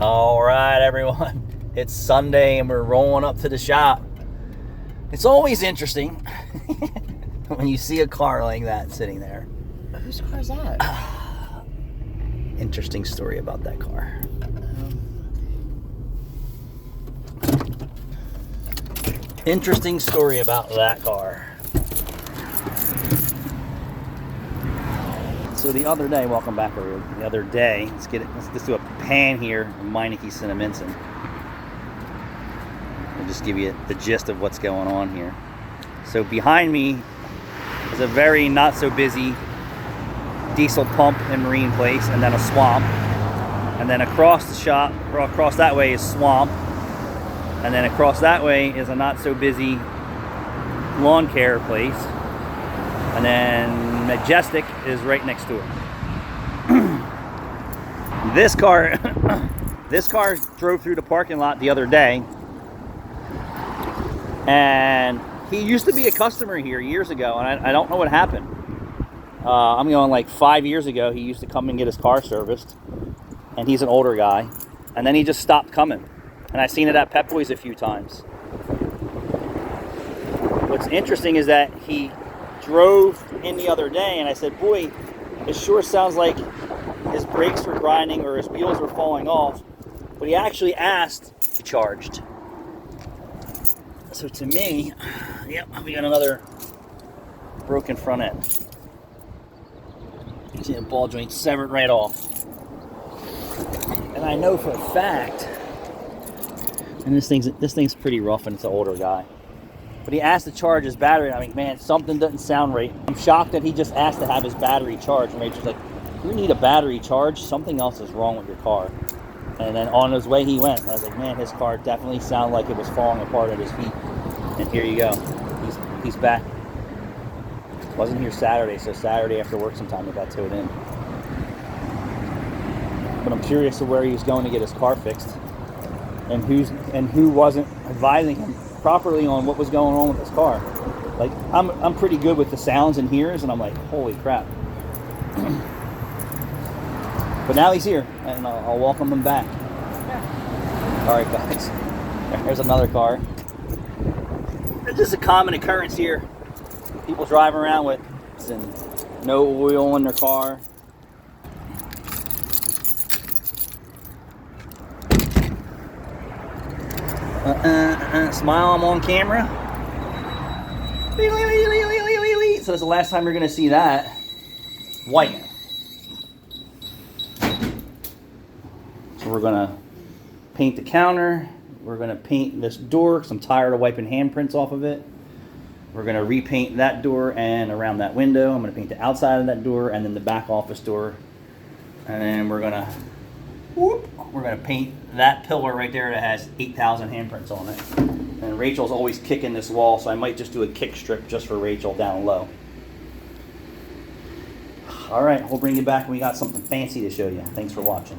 All right, everyone. It's Sunday and we're rolling up to the shop. It's always interesting when you see a car like that sitting there. Whose car is that? Interesting story about that car. Interesting story about that car. So the other day, welcome back everyone. The other day, let's do a pan here of Meineke Cinnaminson. I'll just give you the gist of what's going on here. So behind me is a very not so busy diesel pump and marine place, and then a swamp. And then across the shop, or across that way, is swamp. And then across that way is a not so busy lawn care place. And then Majestic is right next to it. This car drove through the parking lot the other day, and he used to be a customer here years ago, and I don't know what happened. I'm going like 5 years ago. He used to come and get his car serviced, and he's an older guy, and then he just stopped coming. And I've seen it at Pep Boys a few times. What's interesting is that he drove in the other day, and I said, boy, it sure sounds like his brakes were grinding or his wheels were falling off. But he actually asked to be charged. So to me, yep, we got another broken front end. See the ball joint severed right off. And I know for a fact, and this thing's pretty rough, and it's an older guy. But he asked to charge his battery, and I'm like, man, something doesn't sound right. I'm shocked that he just asked to have his battery charged. And Rachel's like, you need a battery charge? Something else is wrong with your car. And then on his way he went. And I was like, man, his car definitely sounded like it was falling apart at his feet. And here you go. He's back. Wasn't here Saturday, so Saturday after work sometime he got towed in. But I'm curious to where he was going to get his car fixed, and who wasn't advising him properly on what was going on with his car. Like, I'm pretty good with the sounds and hears, and I'm like, holy crap. But now he's here, and I'll welcome him back. Yeah. All right, guys. There's another car. It's just a common occurrence here. People driving around with no oil in their car. Smile, I'm on camera. So that's the last time you're going to see that. White. So we're going to paint the counter. We're going to paint this door because I'm tired of wiping handprints off of it. We're going to repaint that door and around that window. I'm going to paint the outside of that door and then the back office door. And then we're going to paint that pillar right there that has 8,000 handprints on it. And Rachel's always kicking this wall, so I might just do a kick strip just for Rachel down low. All right, we'll bring you back when we got something fancy to show you. Thanks for watching.